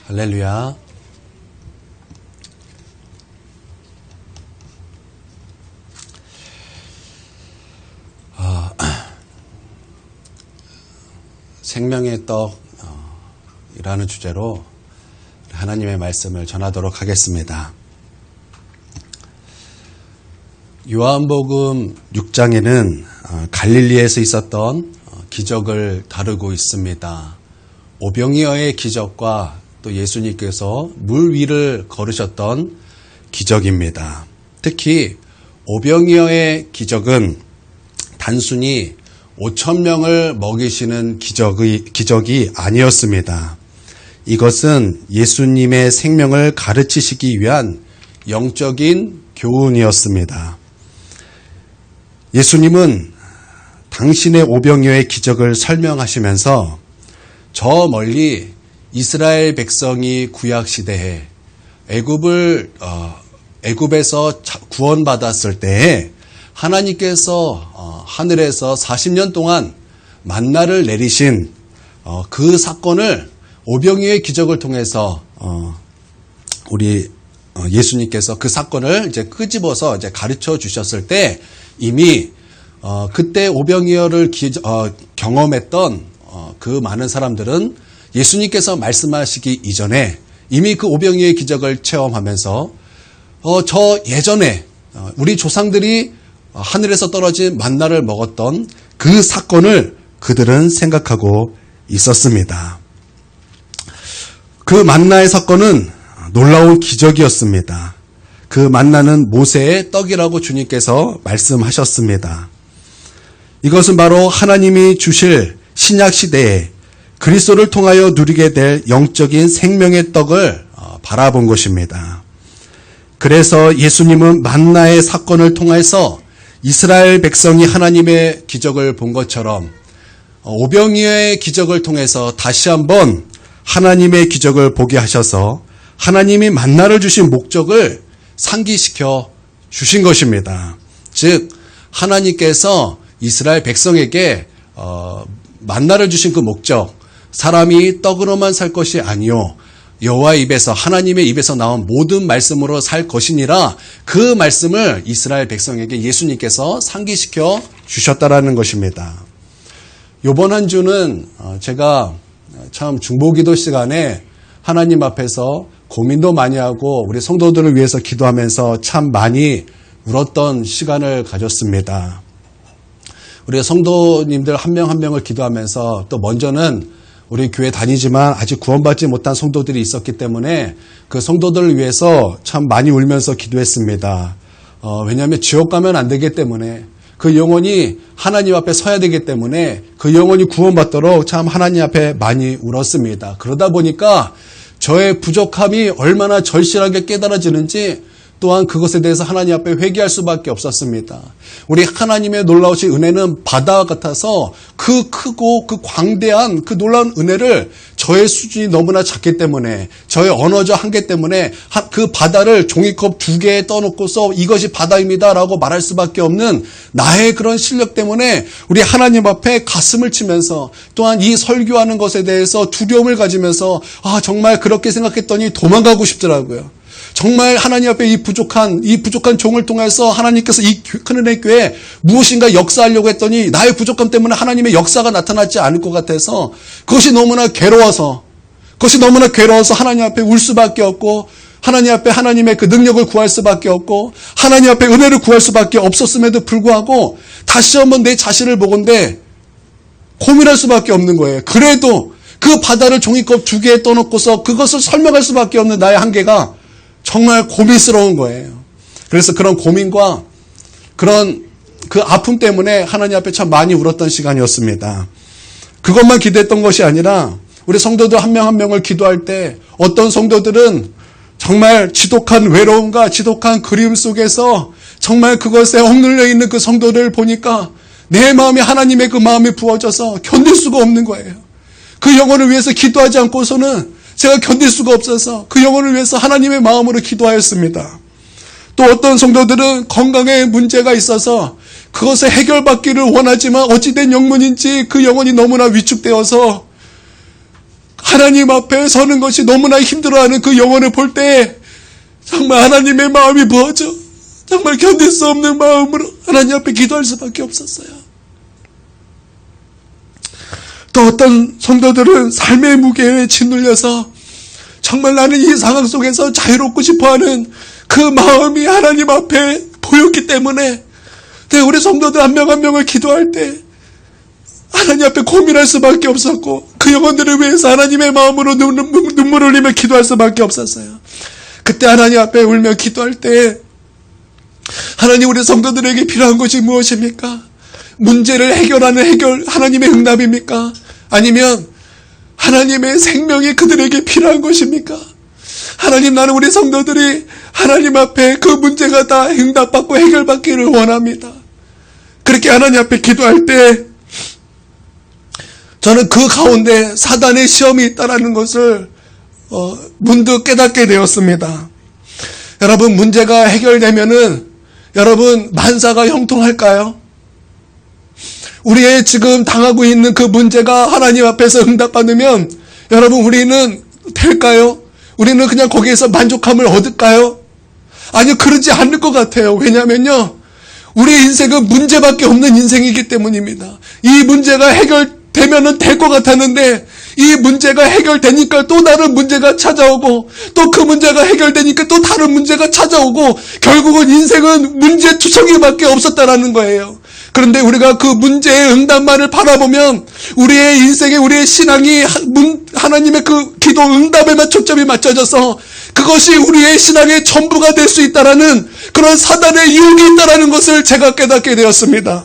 할렐루야. 생명의 떡이라는 주제로 하나님의 말씀을 전하도록 하겠습니다. 요한복음 6장에는 갈릴리에서 있었던 기적을 다루고 있습니다. 오병이어의 기적과 또 예수님께서 물 위를 걸으셨던 기적입니다. 특히 오병이어의 기적은 단순히 5,000명을 먹이시는 기적이 아니었습니다. 이것은 예수님의 생명을 가르치시기 위한 영적인 교훈이었습니다. 예수님은 당신의 오병이어의 기적을 설명하시면서 저 멀리 이스라엘 백성이 구약시대에 애굽에서 구원받았을 때에 하나님께서 하늘에서 40년 동안 만나를 내리신 그 사건을 오병이어의 기적을 통해서 우리 예수님께서 그 사건을 이제 끄집어서 이제 가르쳐 주셨을 때 이미 그때 오병이어를 경험했던 그 많은 사람들은 예수님께서 말씀하시기 이전에 이미 그 오병이어의 기적을 체험하면서 저 예전에 우리 조상들이 하늘에서 떨어진 만나를 먹었던 그 사건을 그들은 생각하고 있었습니다. 그 만나의 사건은 놀라운 기적이었습니다. 그 만나는 모세의 떡이라고 주님께서 말씀하셨습니다. 이것은 바로 하나님이 주실 신약 시대에 그리스도를 통하여 누리게 될 영적인 생명의 떡을 바라본 것입니다. 그래서 예수님은 만나의 사건을 통해서 이스라엘 백성이 하나님의 기적을 본 것처럼 오병이어의 기적을 통해서 다시 한번 하나님의 기적을 보게 하셔서 하나님이 만나를 주신 목적을 상기시켜 주신 것입니다. 즉 하나님께서 이스라엘 백성에게 만나를 주신 그 목적, 사람이 떡으로만 살 것이 아니요 여호와의 입에서 하나님의 입에서 나온 모든 말씀으로 살 것이니라, 그 말씀을 이스라엘 백성에게 예수님께서 상기시켜 주셨다라는 것입니다. 이번 한 주는 제가 참 중보기도 시간에 하나님 앞에서 고민도 많이 하고 우리 성도들을 위해서 기도하면서 참 많이 울었던 시간을 가졌습니다. 우리 성도님들 한 명 한 명을 기도하면서 또 먼저는 우리 교회 다니지만 아직 구원받지 못한 성도들이 있었기 때문에 그 성도들을 위해서 참 많이 울면서 기도했습니다. 왜냐하면 지옥 가면 안 되기 때문에, 그 영혼이 하나님 앞에 서야 되기 때문에 그 영혼이 구원받도록 참 하나님 앞에 많이 울었습니다. 그러다 보니까 저의 부족함이 얼마나 절실하게 깨달아지는지 또한 그것에 대해서 하나님 앞에 회개할 수밖에 없었습니다. 우리 하나님의 놀라우신 은혜는 바다와 같아서 그 크고 그 광대한 그 놀라운 은혜를 저의 수준이 너무나 작기 때문에, 저의 언어적 한계 때문에 그 바다를 종이컵 2개에 떠놓고서 이것이 바다입니다 라고 말할 수밖에 없는 나의 그런 실력 때문에 우리 하나님 앞에 가슴을 치면서, 또한 이 설교하는 것에 대해서 두려움을 가지면서 정말 그렇게 생각했더니 도망가고 싶더라고요. 정말 하나님 앞에 이 부족한 종을 통해서 하나님께서 이 큰은혜 교회에 무엇인가 역사하려고 했더니 나의 부족함 때문에 하나님의 역사가 나타나지 않을 것 같아서 그것이 너무나 괴로워서 하나님 앞에 울 수밖에 없고, 하나님 앞에 하나님의 그 능력을 구할 수밖에 없고, 하나님 앞에 은혜를 구할 수밖에 없었음에도 불구하고 다시 한번 내 자신을 보건대 고민할 수밖에 없는 거예요. 그래도 그 바다를 종이컵 2개에 떠놓고서 그것을 설명할 수밖에 없는 나의 한계가 정말 고민스러운 거예요. 그래서 그런 고민과 그런 그 아픔 때문에 하나님 앞에 참 많이 울었던 시간이었습니다. 그것만 기도했던 것이 아니라 우리 성도들 한 명 한 명을 기도할 때 어떤 성도들은 정말 지독한 외로움과 지독한 그리움 속에서 정말 그것에 억눌려 있는 그 성도들을 보니까 내 마음이 하나님의 그 마음이 부어져서 견딜 수가 없는 거예요. 그 영혼을 위해서 기도하지 않고서는 제가 견딜 수가 없어서 그 영혼을 위해서 하나님의 마음으로 기도하였습니다. 또 어떤 성도들은 건강에 문제가 있어서 그것을 해결받기를 원하지만 어찌된 영문인지 그 영혼이 너무나 위축되어서 하나님 앞에 서는 것이 너무나 힘들어하는 그 영혼을 볼 때 정말 하나님의 마음이 부어져 정말 견딜 수 없는 마음으로 하나님 앞에 기도할 수밖에 없었어요. 또 어떤 성도들은 삶의 무게에 짓눌려서 정말 나는 이 상황 속에서 자유롭고 싶어하는 그 마음이 하나님 앞에 보였기 때문에 우리 성도들 한 명 한 명을 기도할 때 하나님 앞에 고민할 수밖에 없었고 그 영혼들을 위해서 하나님의 마음으로 눈물을 흘리며 기도할 수밖에 없었어요. 그때 하나님 앞에 울며 기도할 때 하나님 우리 성도들에게 필요한 것이 무엇입니까? 문제를 해결하는 하나님의 응답입니까? 아니면 하나님의 생명이 그들에게 필요한 것입니까? 하나님, 나는 우리 성도들이 하나님 앞에 그 문제가 다 응답받고 해결받기를 원합니다. 그렇게 하나님 앞에 기도할 때 저는 그 가운데 사단의 시험이 있다는 것을 문득 깨닫게 되었습니다. 여러분, 문제가 해결되면은 여러분 만사가 형통할까요? 우리의 지금 당하고 있는 그 문제가 하나님 앞에서 응답받으면 여러분 우리는 될까요? 우리는 그냥 거기에서 만족함을 얻을까요? 아니요, 그러지 않을 것 같아요. 왜냐면요, 우리의 인생은 문제밖에 없는 인생이기 때문입니다. 이 문제가 해결되면은 될 것 같았는데 이 문제가 해결되니까 또 다른 문제가 찾아오고 또 그 문제가 해결되니까 또 다른 문제가 찾아오고 결국은 인생은 문제투성이밖에 없었다라는 거예요. 그런데 우리가 그 문제의 응답만을 바라보면 우리의 인생에 우리의 신앙이 하나님의 그 기도 응답에만 초점이 맞춰져서 그것이 우리의 신앙의 전부가 될 수 있다라는 그런 사단의 유혹이 있다라는 것을 제가 깨닫게 되었습니다.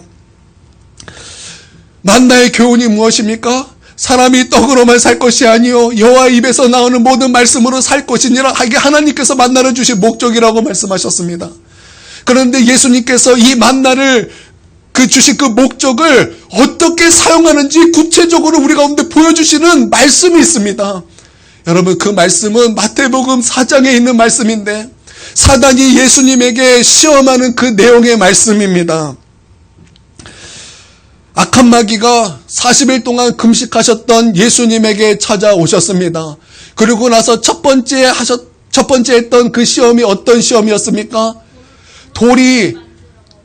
만나의 교훈이 무엇입니까? 사람이 떡으로만 살 것이 아니요 여호와 입에서 나오는 모든 말씀으로 살 것이니라. 이게 하나님께서 만나를 주신 목적이라고 말씀하셨습니다. 그런데 예수님께서 이 만나를 주신 그 목적을 어떻게 사용하는지 구체적으로 우리 가운데 보여주시는 말씀이 있습니다. 여러분, 그 말씀은 마태복음 4장에 있는 말씀인데 사단이 예수님에게 시험하는 그 내용의 말씀입니다. 악한 마귀가 40일 동안 금식하셨던 예수님에게 찾아오셨습니다. 그리고 나서 첫 번째 했던 그 시험이 어떤 시험이었습니까? 돌이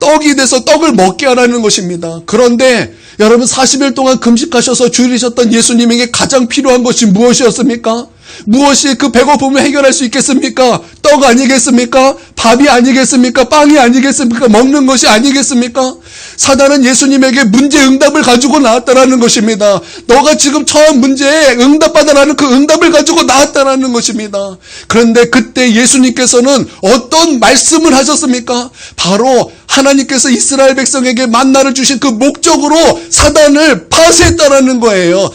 떡이 돼서 떡을 먹게 하라는 것입니다. 그런데 여러분, 40일 동안 금식하셔서 줄이셨던 예수님에게 가장 필요한 것이 무엇이었습니까? 무엇이 그 배고픔을 해결할 수 있겠습니까? 떡 아니겠습니까? 밥이 아니겠습니까? 빵이 아니겠습니까? 먹는 것이 아니겠습니까? 사단은 예수님에게 문제 응답을 가지고 나왔다라는 것입니다. 너가 지금 처한 문제에 응답받아라는 그 응답을 가지고 나왔다라는 것입니다. 그런데 그때 예수님께서는 어떤 말씀을 하셨습니까? 바로 하나님께서 이스라엘 백성에게 만나를 주신 그 목적으로 사단을 파쇄했다라는 거예요.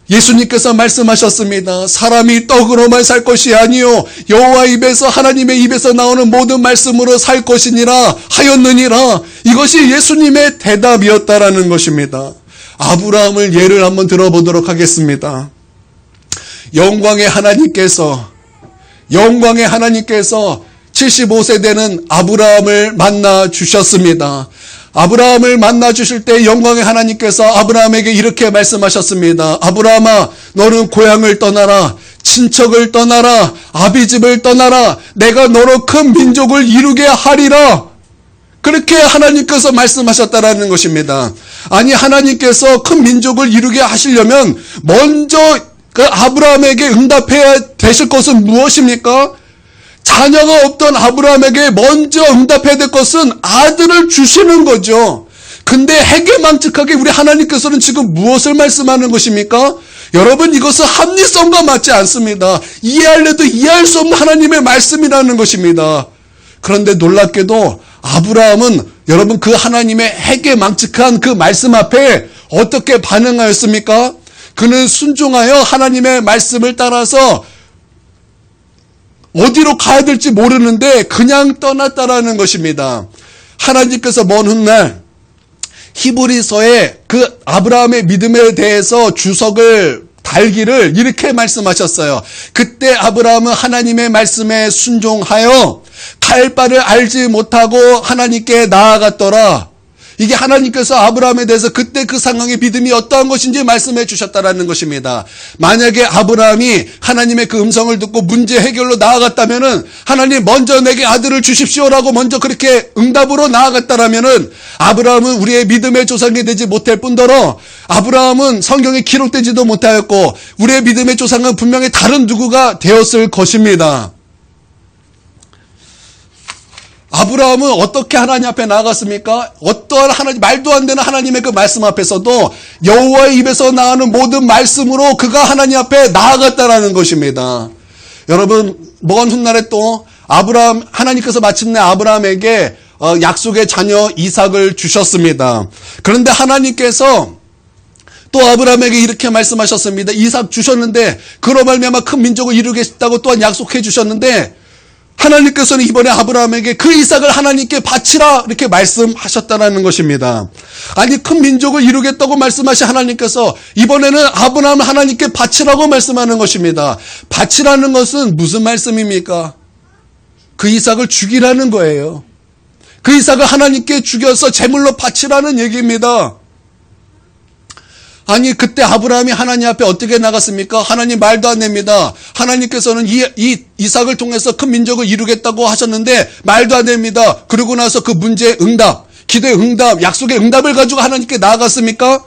예수님께서 말씀하셨습니다. 사람이 떡으로만 살 것이 아니요 여호와 입에서 하나님의 입에서 나오는 모든 말씀으로 살 것이니라 하였느니라. 이것이 예수님의 대답이었다라는 것입니다. 아브라함을 예를 한번 들어보도록 하겠습니다. 영광의 하나님께서 75세 되는 아브라함을 만나 주셨습니다. 아브라함을 만나 주실 때 영광의 하나님께서 아브라함에게 이렇게 말씀하셨습니다. 아브라함아, 너는 고향을 떠나라, 친척을 떠나라, 아비집을 떠나라, 내가 너로 큰 민족을 이루게 하리라. 그렇게 하나님께서 말씀하셨다라는 것입니다. 아니, 하나님께서 큰 민족을 이루게 하시려면 먼저 그 아브라함에게 응답해야 되실 것은 무엇입니까? 자녀가 없던 아브라함에게 먼저 응답해야 될 것은 아들을 주시는 거죠. 근데 해괴망측하게 우리 하나님께서는 지금 무엇을 말씀하는 것입니까? 여러분, 이것은 합리성과 맞지 않습니다. 이해할래도 이해할 수 없는 하나님의 말씀이라는 것입니다. 그런데 놀랍게도 아브라함은 여러분 그 하나님의 해괴망측한 그 말씀 앞에 어떻게 반응하였습니까? 그는 순종하여 하나님의 말씀을 따라서 어디로 가야 될지 모르는데 그냥 떠났다라는 것입니다. 하나님께서 먼 훗날 히브리서에 그 아브라함의 믿음에 대해서 주석을 달기를 이렇게 말씀하셨어요. 그때 아브라함은 하나님의 말씀에 순종하여 갈 바를 알지 못하고 하나님께 나아갔더라. 이게 하나님께서 아브라함에 대해서 그때 그 상황의 믿음이 어떠한 것인지 말씀해 주셨다라는 것입니다. 만약에 아브라함이 하나님의 그 음성을 듣고 문제 해결로 나아갔다면은 하나님 먼저 내게 아들을 주십시오라고 먼저 그렇게 응답으로 나아갔다라면은 아브라함은 우리의 믿음의 조상이 되지 못할 뿐더러 아브라함은 성경에 기록되지도 못하였고 우리의 믿음의 조상은 분명히 다른 누구가 되었을 것입니다. 아브라함은 어떻게 하나님 앞에 나아갔습니까? 어떠한 하나님, 말도 안 되는 하나님의 그 말씀 앞에서도 여호와의 입에서 나오는 모든 말씀으로 그가 하나님 앞에 나아갔다라는 것입니다. 여러분, 먼 훗날에 또 하나님께서 마침내 아브라함에게 약속의 자녀 이삭을 주셨습니다. 그런데 하나님께서 또 아브라함에게 이렇게 말씀하셨습니다. 이삭 주셨는데 그로 말미암아 큰 민족을 이루겠다고 또한 약속해 주셨는데 하나님께서는 이번에 아브라함에게 그 이삭을 하나님께 바치라 이렇게 말씀하셨다는 것입니다. 아니 큰 민족을 이루겠다고 말씀하신 하나님께서 이번에는 아브라함을 하나님께 바치라고 말씀하는 것입니다. 바치라는 것은 무슨 말씀입니까? 그 이삭을 죽이라는 거예요. 그 이삭을 하나님께 죽여서 제물로 바치라는 얘기입니다. 아니 그때 아브라함이 하나님 앞에 어떻게 나갔습니까? 하나님 말도 안 됩니다. 하나님께서는 이 이삭을 통해서 큰 민족을 이루겠다고 하셨는데 말도 안 됩니다. 그러고 나서 그 문제의 응답, 기도의 응답, 약속의 응답을 가지고 하나님께 나아갔습니까?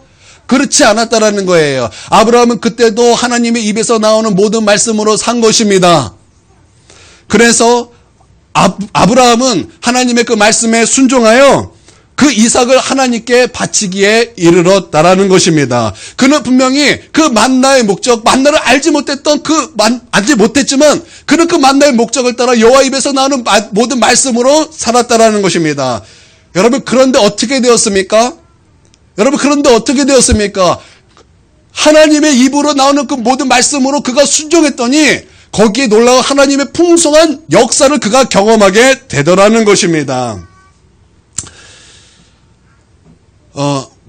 그렇지 않았다라는 거예요. 아브라함은 그때도 하나님의 입에서 나오는 모든 말씀으로 산 것입니다. 그래서 아브라함은 하나님의 그 말씀에 순종하여 그 이삭을 하나님께 바치기에 이르렀다라는 것입니다. 그는 분명히 그 만나의 목적, 만나를 알지 못했지만 그는 그 만나의 목적을 따라 여호와 입에서 나오는 모든 말씀으로 살았다라는 것입니다. 여러분 그런데 어떻게 되었습니까? 하나님의 입으로 나오는 그 모든 말씀으로 그가 순종했더니 거기에 놀라운 하나님의 풍성한 역사를 그가 경험하게 되더라는 것입니다.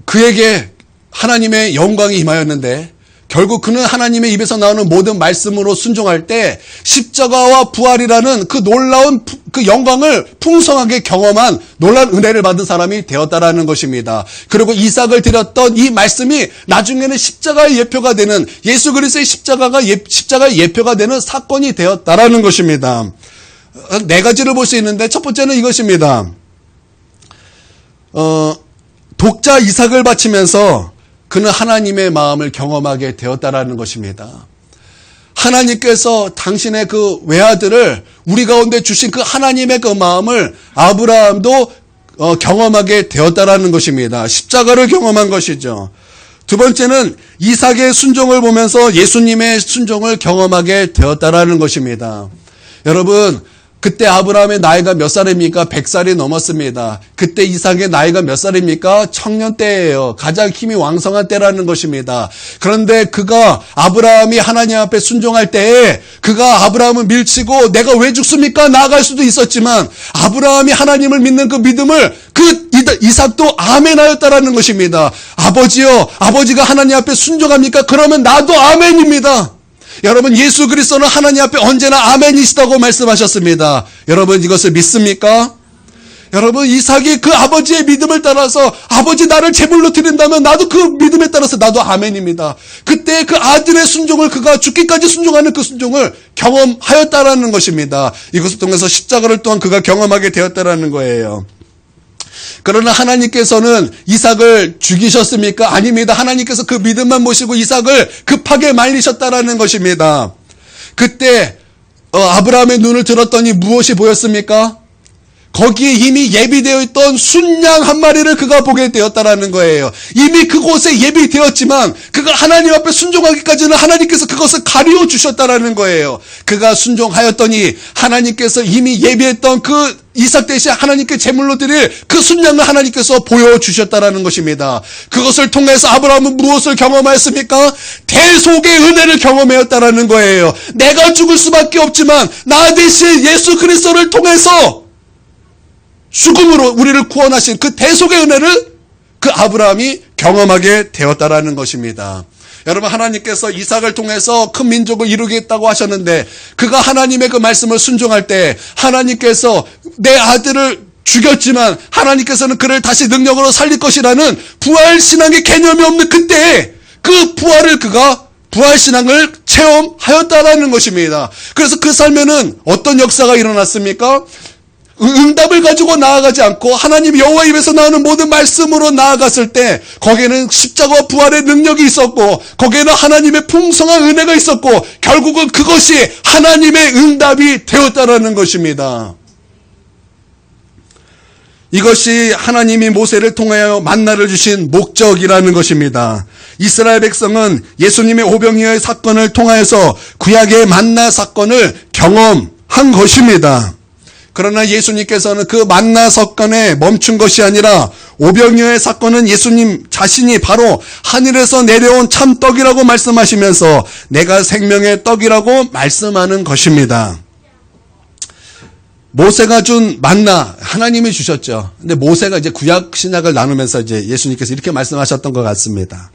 그에게 하나님의 영광이 임하였는데 결국 그는 하나님의 입에서 나오는 모든 말씀으로 순종할 때 십자가와 부활이라는 그 놀라운 그 영광을 풍성하게 경험한 놀라운 은혜를 받은 사람이 되었다라는 것입니다. 그리고 이삭을 드렸던 이 말씀이 나중에는 십자가의 예표가 되는 예수 그리스도의 십자가의 예표가 되는 사건이 되었다라는 것입니다. 네 가지를 볼 수 있는데 첫 번째는 이것입니다. 독자 이삭을 바치면서 그는 하나님의 마음을 경험하게 되었다라는 것입니다. 하나님께서 당신의 그 외아들을 우리 가운데 주신 그 하나님의 그 마음을 아브라함도 경험하게 되었다라는 것입니다. 십자가를 경험한 것이죠. 두 번째는 이삭의 순종을 보면서 예수님의 순종을 경험하게 되었다라는 것입니다. 여러분 그때 아브라함의 나이가 몇 살입니까? 100살이 넘었습니다. 그때 이삭의 나이가 몇 살입니까? 청년 때예요. 가장 힘이 왕성한 때라는 것입니다. 그런데 그가 아브라함이 하나님 앞에 순종할 때에 그가 아브라함을 밀치고 내가 왜 죽습니까? 나아갈 수도 있었지만 아브라함이 하나님을 믿는 그 믿음을 그 이삭도 아멘하였다라는 것입니다. 아버지요, 아버지가 하나님 앞에 순종합니까? 그러면 나도 아멘입니다. 여러분 예수 그리스도는 하나님 앞에 언제나 아멘이시다고 말씀하셨습니다. 여러분 이것을 믿습니까? 여러분 이삭이 그 아버지의 믿음을 따라서 아버지 나를 제물로 드린다면 나도 그 믿음에 따라서 나도 아멘입니다. 그때 그 아들의 순종을 그가 죽기까지 순종하는 그 순종을 경험하였다라는 것입니다. 이것을 통해서 십자가를 또한 그가 경험하게 되었다라는 거예요. 그러나 하나님께서는 이삭을 죽이셨습니까? 아닙니다. 하나님께서 그 믿음만 보시고 이삭을 급하게 말리셨다라는 것입니다. 그때 아브라함의 눈을 들었더니 무엇이 보였습니까? 거기에 이미 예비되어 있던 순양 한 마리를 그가 보게 되었다라는 거예요. 이미 그곳에 예비되었지만 그가 하나님 앞에 순종하기까지는 하나님께서 그것을 가리워 주셨다라는 거예요. 그가 순종하였더니 하나님께서 이미 예비했던 그 이삭 대신 하나님께 제물로 드릴 그 순양을 하나님께서 보여주셨다라는 것입니다. 그것을 통해서 아브라함은 무엇을 경험하였습니까? 대속의 은혜를 경험하였다라는 거예요. 내가 죽을 수밖에 없지만 나 대신 예수 그리스도를 통해서 죽음으로 우리를 구원하신 그 대속의 은혜를 그 아브라함이 경험하게 되었다라는 것입니다. 여러분 하나님께서 이삭을 통해서 큰 민족을 이루겠다고 하셨는데 그가 하나님의 그 말씀을 순종할 때 하나님께서 내 아들을 죽였지만 하나님께서는 그를 다시 능력으로 살릴 것이라는 부활신앙의 개념이 없는 그때에 그 부활을 그가 부활신앙을 체험하였다라는 것입니다. 그래서 그 삶에는 어떤 역사가 일어났습니까? 응답을 가지고 나아가지 않고 하나님 여호와 입에서 나오는 모든 말씀으로 나아갔을 때 거기에는 십자가와 부활의 능력이 있었고 거기에는 하나님의 풍성한 은혜가 있었고 결국은 그것이 하나님의 응답이 되었다라는 것입니다. 이것이 하나님이 모세를 통하여 만나를 주신 목적이라는 것입니다. 이스라엘 백성은 예수님의 오병이어의 사건을 통하여서 구약의 만나 사건을 경험한 것입니다. 그러나 예수님께서는 그 만나 사건에 멈춘 것이 아니라 오병이어의 사건은 예수님 자신이 바로 하늘에서 내려온 참떡이라고 말씀하시면서 내가 생명의 떡이라고 말씀하는 것입니다. 모세가 준 만나 하나님이 주셨죠. 근데 모세가 이제 구약 신약을 나누면서 이제 예수님께서 이렇게 말씀하셨던 것 같습니다.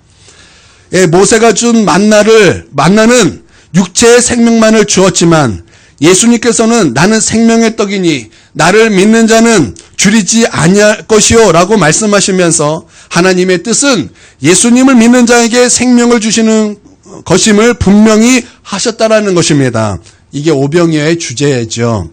예, 모세가 준 만나는 육체의 생명만을 주었지만 예수님께서는 나는 생명의 떡이니 나를 믿는 자는 줄이지 아니할 것이요 라고 말씀하시면서 하나님의 뜻은 예수님을 믿는 자에게 생명을 주시는 것임을 분명히 하셨다라는 것입니다. 이게 오병이어의 주제죠.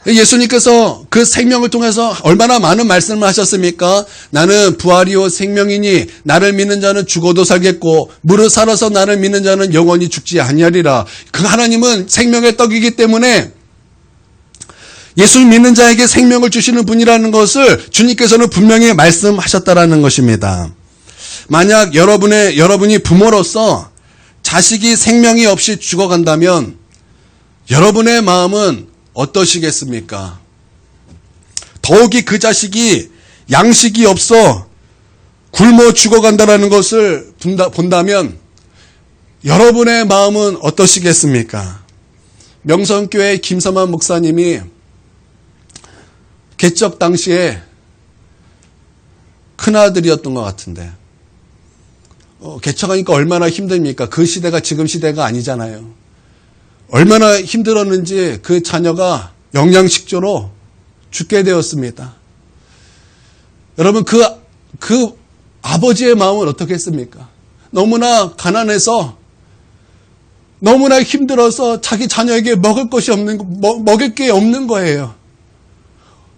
예수님께서 그 생명을 통해서 얼마나 많은 말씀을 하셨습니까? 나는 부활이요 생명이니 나를 믿는 자는 죽어도 살겠고 무릇 살아서 나를 믿는 자는 영원히 죽지 아니하리라. 그 하나님은 생명의 떡이기 때문에 예수 믿는 자에게 생명을 주시는 분이라는 것을 주님께서는 분명히 말씀하셨다라는 것입니다. 만약 여러분이 부모로서 자식이 생명이 없이 죽어간다면 여러분의 마음은 어떠시겠습니까? 더욱이 그 자식이 양식이 없어 굶어 죽어간다는 것을 본다면 여러분의 마음은 어떠시겠습니까? 명성교회 김서만 목사님이 개척 당시에 큰아들이었던 것 같은데 개척하니까 얼마나 힘듭니까? 그 시대가 지금 시대가 아니잖아요. 얼마나 힘들었는지 그 자녀가 영양식조로 죽게 되었습니다. 여러분 그 아버지의 마음은 어떻겠습니까? 너무나 가난해서 너무나 힘들어서 자기 자녀에게 먹을 게 없는 거예요.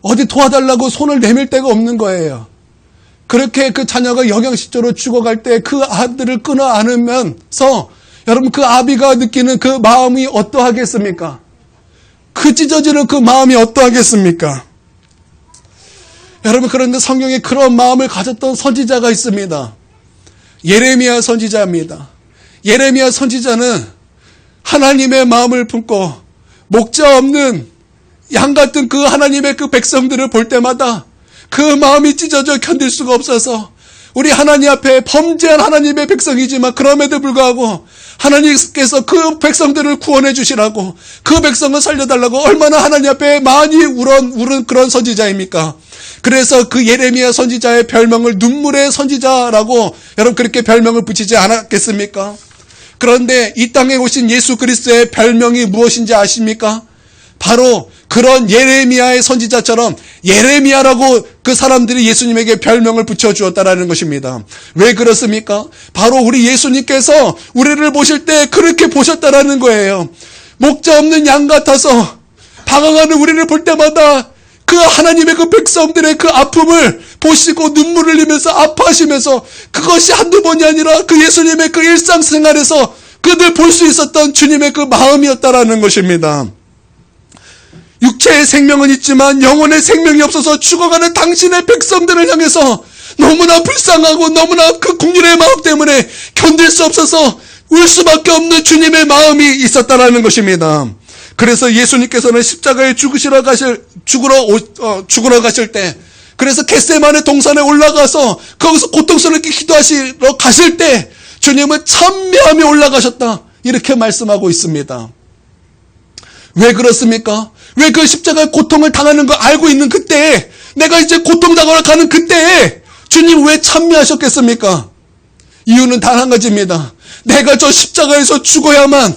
어디 도와달라고 손을 내밀 데가 없는 거예요. 그렇게 그 자녀가 영양식조로 죽어갈 때 그 아들을 끊어 안으면서 여러분 그 아비가 느끼는 그 마음이 어떠하겠습니까? 그 찢어지는 그 마음이 어떠하겠습니까? 여러분 그런데 성경에 그런 마음을 가졌던 선지자가 있습니다. 예레미야 선지자입니다. 예레미야 선지자는 하나님의 마음을 품고 목자 없는 양 같은 그 하나님의 그 백성들을 볼 때마다 그 마음이 찢어져 견딜 수가 없어서 우리 하나님 앞에 범죄한 하나님의 백성이지만 그럼에도 불구하고 하나님께서 그 백성들을 구원해 주시라고 그 백성을 살려달라고 얼마나 하나님 앞에 많이 울은 그런 선지자입니까? 그래서 그 예레미야 선지자의 별명을 눈물의 선지자라고 여러분 그렇게 별명을 붙이지 않았겠습니까? 그런데 이 땅에 오신 예수 그리스도의 별명이 무엇인지 아십니까? 바로 그런 예레미야의 선지자처럼 예레미야라고 그 사람들이 예수님에게 별명을 붙여주었다라는 것입니다. 왜 그렇습니까? 바로 우리 예수님께서 우리를 보실 때 그렇게 보셨다라는 거예요. 목자 없는 양 같아서 방황하는 우리를 볼 때마다 그 하나님의 그 백성들의 그 아픔을 보시고 눈물을 흘리면서 아파하시면서 그것이 한두 번이 아니라 그 예수님의 그 일상생활에서 그들 볼 수 있었던 주님의 그 마음이었다라는 것입니다. 육체의 생명은 있지만 영혼의 생명이 없어서 죽어가는 당신의 백성들을 향해서 너무나 불쌍하고 너무나 그 국률의 마음 때문에 견딜 수 없어서 울 수밖에 없는 주님의 마음이 있었다라는 것입니다. 그래서 예수님께서는 십자가에 죽으러 가실 때 그래서 겟세마네 동산에 올라가서 거기서 고통스럽게 기도하시러 가실 때 주님은 찬미하며 올라가셨다 이렇게 말씀하고 있습니다. 왜 그렇습니까? 왜 그 십자가의 고통을 당하는 걸 알고 있는 그때에 내가 이제 고통당하러 가는 그때에 주님 왜 찬미하셨겠습니까? 이유는 단 한 가지입니다. 내가 저 십자가에서 죽어야만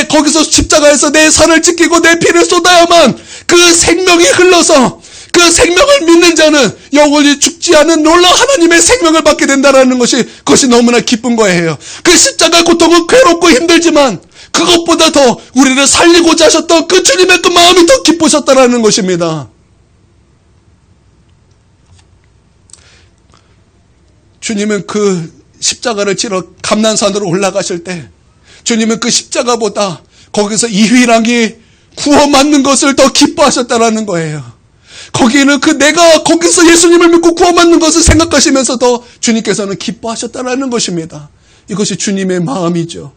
거기서 십자가에서 내 살을 지키고 내 피를 쏟아야만 그 생명이 흘러서 그 생명을 믿는 자는 영원히 죽지 않은 놀라운 하나님의 생명을 받게 된다는 것이, 그것이 너무나 기쁜 거예요. 그 십자가 고통은 괴롭고 힘들지만 그것보다 더 우리를 살리고자 하셨던 그 주님의 그 마음이 더 기쁘셨다는 것입니다. 주님은 그 십자가를 치러 감난산으로 올라가실 때 주님은 그 십자가보다 거기서 이 휘랑이 구원받는 것을 더 기뻐하셨다는 거예요. 거기는 내가 거기서 예수님을 믿고 구원받는 것을 생각하시면서 더 주님께서는 기뻐하셨다는 것입니다. 이것이 주님의 마음이죠.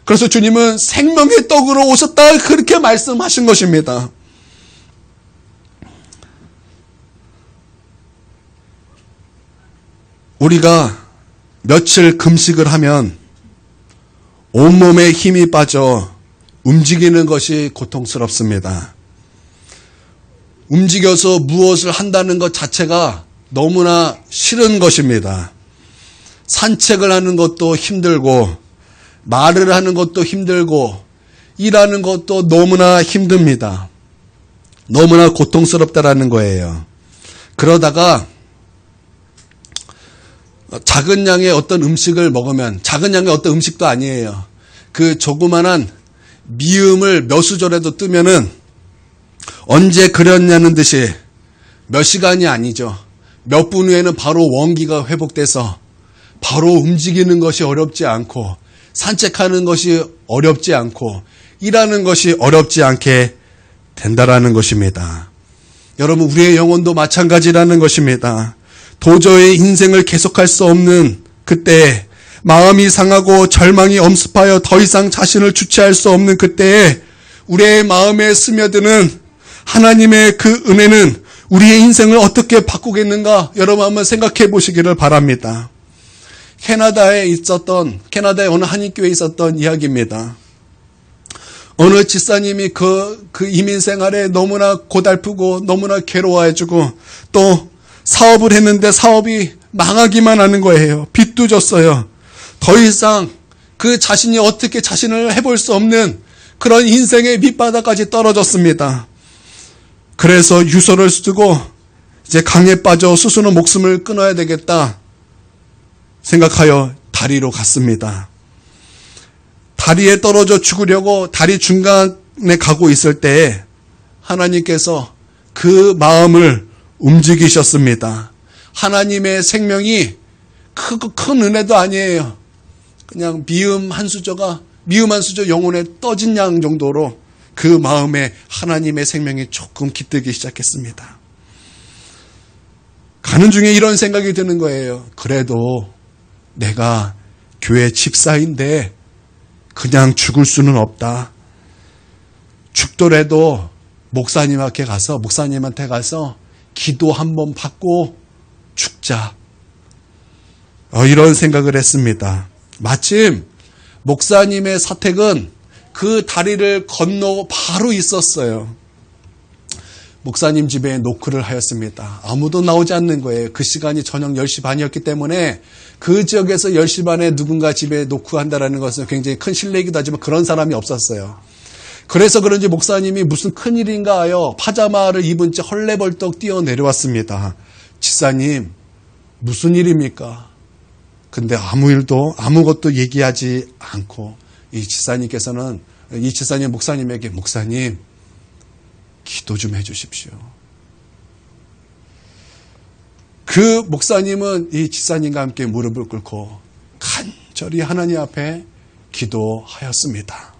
그래서 주님은 생명의 떡으로 오셨다, 그렇게 말씀하신 것입니다. 우리가 며칠 금식을 하면 온몸에 힘이 빠져 움직이는 것이 고통스럽습니다. 움직여서 무엇을 한다는 것 자체가 너무나 싫은 것입니다. 산책을 하는 것도 힘들고, 말을 하는 것도 힘들고, 일하는 것도 너무나 힘듭니다. 너무나 고통스럽다라는 거예요. 그러다가 작은 양의 어떤 음식을 먹으면, 작은 양의 어떤 음식도 아니에요. 그 조그만한 미음을 몇 수저라도 뜨면은 언제 그렸냐는 듯이 몇 시간이 아니죠. 몇 분 후에는 바로 원기가 회복돼서 바로 움직이는 것이 어렵지 않고, 산책하는 것이 어렵지 않고, 일하는 것이 어렵지 않게 된다라는 것입니다. 여러분, 우리의 영혼도 마찬가지라는 것입니다. 도저히 인생을 계속할 수 없는 그때, 마음이 상하고 절망이 엄습하여 더 이상 자신을 주체할 수 없는 그때에 우리의 마음에 스며드는 하나님의 그 은혜는 우리의 인생을 어떻게 바꾸겠는가, 여러분 한번 생각해 보시기를 바랍니다. 캐나다의 어느 한인교회에 있었던 이야기입니다. 어느 집사님이 그 이민 생활에 너무나 고달프고 너무나 괴로워해주고, 또 사업을 했는데 사업이 망하기만 하는 거예요. 빚도 졌어요. 더 이상 그 자신이 어떻게 자신을 해볼 수 없는 그런 인생의 밑바닥까지 떨어졌습니다. 그래서 유서를 쓰고 이제 강에 빠져 스스로 목숨을 끊어야 되겠다 생각하여 다리로 갔습니다. 다리에 떨어져 죽으려고 다리 중간에 가고 있을 때에 하나님께서 그 마음을 움직이셨습니다. 하나님의 생명이 큰 은혜도 아니에요. 그냥 미움 한 수저 영혼에 떠진 양 정도로 그 마음에 하나님의 생명이 조금 깃들기 시작했습니다. 가는 중에 이런 생각이 드는 거예요. 그래도 내가 교회 집사인데 그냥 죽을 수는 없다. 죽더라도 목사님한테 가서 기도 한번 받고 죽자. 이런 생각을 했습니다. 마침 목사님의 사택은 그 다리를 건너 바로 있었어요. 목사님 집에 노크를 하였습니다. 아무도 나오지 않는 거예요. 그 시간이 저녁 10시 반이었기 때문에 그 지역에서 10시 반에 누군가 집에 노크한다는 것은 굉장히 큰 실례이기도 하지만 그런 사람이 없었어요. 그래서 그런지 목사님이 무슨 큰일인가 하여 파자마를 입은 채 헐레벌떡 뛰어내려왔습니다. 집사님, 무슨 일입니까? 근데 아무것도 얘기하지 않고 이 집사님 목사님에게, 목사님, 기도 좀 해주십시오. 그 목사님은 이 집사님과 함께 무릎을 꿇고 간절히 하나님 앞에 기도하였습니다.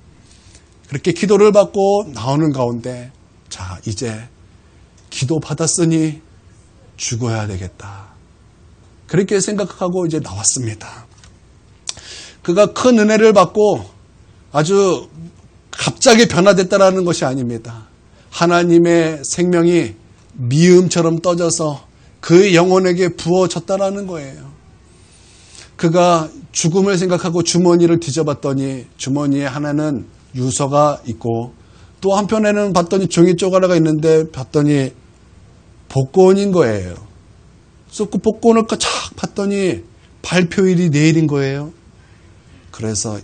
그렇게 기도를 받고 나오는 가운데, 자, 이제 기도 받았으니 죽어야 되겠다. 그렇게 생각하고 이제 나왔습니다. 그가 큰 은혜를 받고 아주 갑자기 변화됐다라는 것이 아닙니다. 하나님의 생명이 미음처럼 떠져서 그 영혼에게 부어졌다라는 거예요. 그가 죽음을 생각하고 주머니를 뒤져봤더니 주머니에 하나는 유서가 있고 또 한편에는 봤더니 종이 쪼가리가 있는데 봤더니 복권인 거예요. 그래서 그 복권을 쫙 봤더니 발표일이 내일인 거예요. 그래서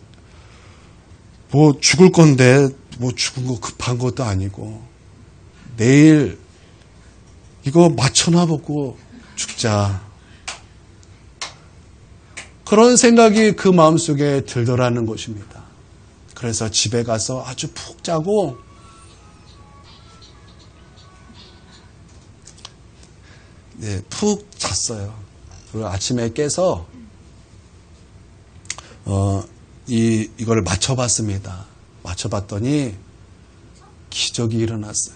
뭐 죽을 건데 뭐 죽은 거 급한 것도 아니고 내일 이거 맞춰놔보고 죽자. 그런 생각이 그 마음속에 들더라는 것입니다. 그래서 집에 가서 아주 푹 자고 푹 잤어요. 그리고 아침에 깨서 이걸 맞춰봤습니다. 맞춰봤더니 기적이 일어났어요.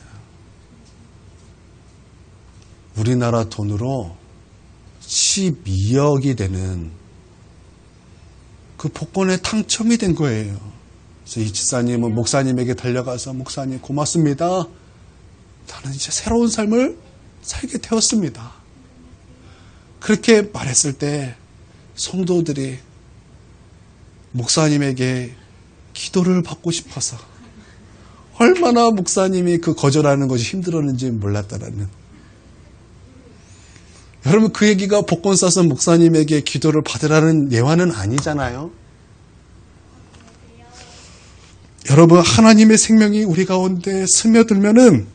우리나라 돈으로 12억이 되는 그 복권에 당첨이 된 거예요. 그래서 이 집사님은 목사님에게 달려가서 목사님 고맙습니다. 나는 이제 새로운 삶을 살게 되었습니다. 그렇게 말했을 때 성도들이 목사님에게 기도를 받고 싶어서 얼마나 목사님이 그 거절하는 것이 힘들었는지 몰랐다라는. 여러분 그 얘기가 복권 사서 목사님에게 기도를 받으라는 예화는 아니잖아요. 여러분 하나님의 생명이 우리 가운데 스며들면은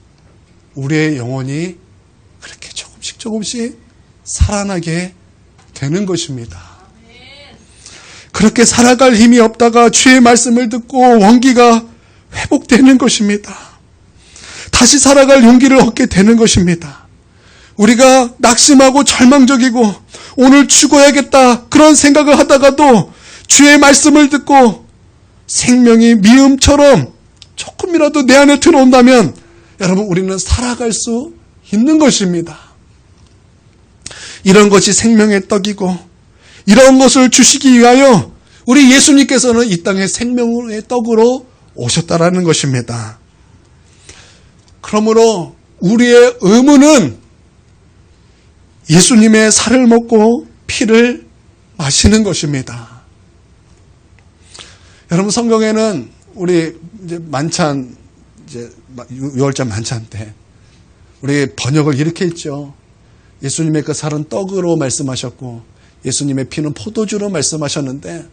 우리의 영혼이 그렇게 조금씩 살아나게 되는 것입니다. 그렇게 살아갈 힘이 없다가 주의 말씀을 듣고 원기가 회복되는 것입니다. 다시 살아갈 용기를 얻게 되는 것입니다. 우리가 낙심하고 절망적이고 오늘 죽어야겠다 그런 생각을 하다가도 주의 말씀을 듣고 생명이 미음처럼 조금이라도 내 안에 들어온다면 여러분 우리는 살아갈 수 있는 것입니다. 이런 것이 생명의 떡이고 이런 것을 주시기 위하여 우리 예수님께서는 이 땅에 생명의 떡으로 오셨다라는 것입니다. 그러므로 우리의 의무는 예수님의 살을 먹고 피를 마시는 것입니다. 여러분 성경에는 우리 이제 만찬 이제 6월절 만찬 때 우리 번역을 이렇게 했죠. 예수님의 그 살은 떡으로 말씀하셨고 예수님의 피는 포도주로 말씀하셨는데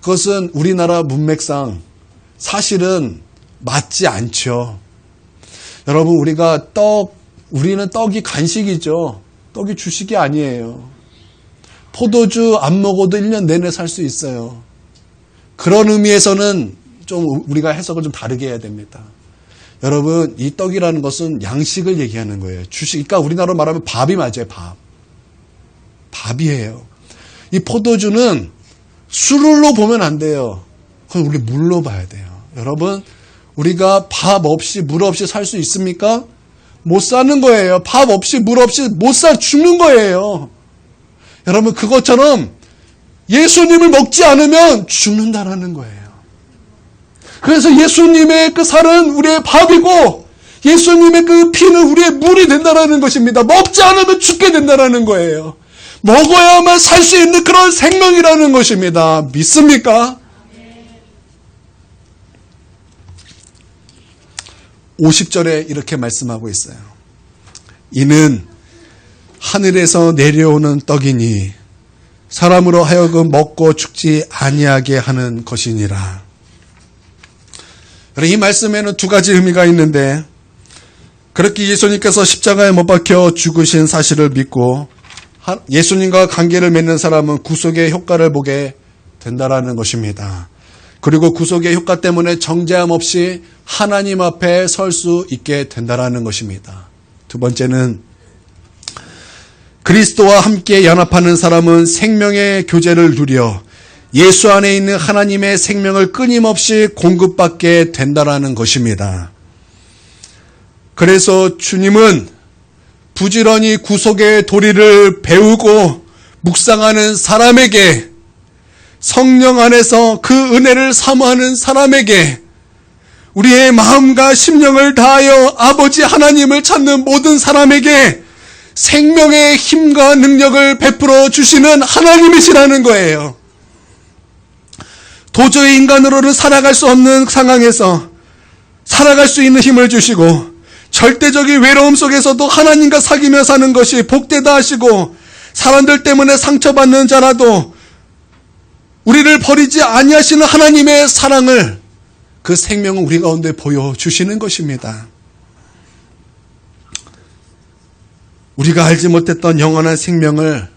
그것은 우리나라 문맥상 사실은 맞지 않죠. 여러분 우리는 떡이 간식이죠. 떡이 주식이 아니에요. 포도주 안 먹어도 1년 내내 살 수 있어요. 그런 의미에서는 좀 우리가 해석을 좀 다르게 해야 됩니다. 여러분 이 떡이라는 것은 양식을 얘기하는 거예요. 주식, 그러니까 우리나라로 말하면 밥이 맞아요. 밥이에요. 이 포도주는 술로 보면 안 돼요. 그건 우리 물로 봐야 돼요. 여러분 우리가 밥 없이 물 없이 살 수 있습니까? 못 사는 거예요. 밥 없이 물 없이 못 죽는 거예요. 여러분 그것처럼 예수님을 먹지 않으면 죽는다라는 거예요. 그래서 예수님의 그 살은 우리의 밥이고 예수님의 그 피는 우리의 물이 된다라는 것입니다. 먹지 않으면 죽게 된다라는 거예요. 먹어야만 살 수 있는 그런 생명이라는 것입니다. 믿습니까? 50절에 이렇게 말씀하고 있어요. 이는 하늘에서 내려오는 떡이니 사람으로 하여금 먹고 죽지 아니하게 하는 것이니라. 이 말씀에는 두 가지 의미가 있는데 그렇게 예수님께서 십자가에 못 박혀 죽으신 사실을 믿고 예수님과 관계를 맺는 사람은 구속의 효과를 보게 된다라는 것입니다. 그리고 구속의 효과 때문에 정죄함 없이 하나님 앞에 설 수 있게 된다라는 것입니다. 두 번째는 그리스도와 함께 연합하는 사람은 생명의 교제를 누려 예수 안에 있는 하나님의 생명을 끊임없이 공급받게 된다라는 것입니다. 그래서 주님은 부지런히 구속의 도리를 배우고 묵상하는 사람에게 성령 안에서 그 은혜를 사모하는 사람에게 우리의 마음과 심령을 다하여 아버지 하나님을 찾는 모든 사람에게 생명의 힘과 능력을 베풀어 주시는 하나님이시라는 거예요. 도저히 인간으로는 살아갈 수 없는 상황에서 살아갈 수 있는 힘을 주시고 절대적인 외로움 속에서도 하나님과 사귀며 사는 것이 복되다 하시고 사람들 때문에 상처받는 자라도 우리를 버리지 아니하시는 하나님의 사랑을 그 생명은 우리 가운데 보여주시는 것입니다. 우리가 알지 못했던 영원한 생명을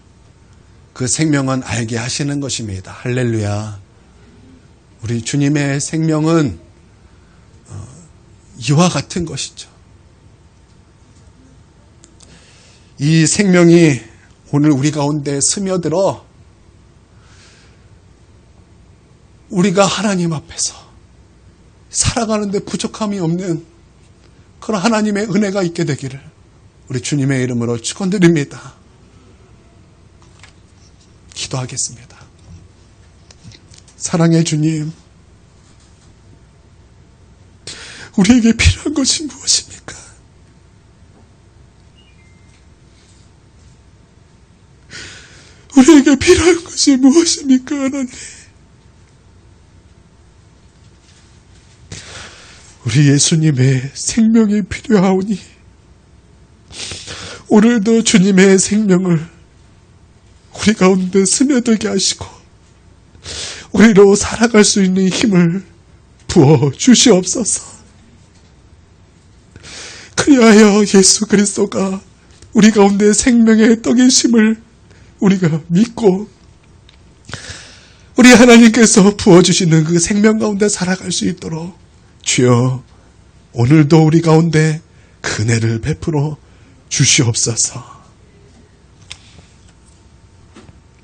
그 생명은 알게 하시는 것입니다. 할렐루야. 우리 주님의 생명은 이와 같은 것이죠. 이 생명이 오늘 우리 가운데 스며들어 우리가 하나님 앞에서 살아가는데 부족함이 없는 그런 하나님의 은혜가 있게 되기를 우리 주님의 이름으로 축원드립니다. 기도하겠습니다. 사랑의 주님, 우리에게 필요한 것이 무엇입니까? 우리에게 필요한 것이 무엇입니까, 하나님? 우리 예수님의 생명이 필요하오니 오늘도 주님의 생명을 우리 가운데 스며들게 하시고 우리로 살아갈 수 있는 힘을 부어 주시옵소서. 그리하여 예수 그리스도가 우리 가운데 생명의 떡이심을 우리가 믿고 우리 하나님께서 부어주시는 그 생명 가운데 살아갈 수 있도록 주여 오늘도 우리 가운데 은혜를 베풀어 주시옵소서.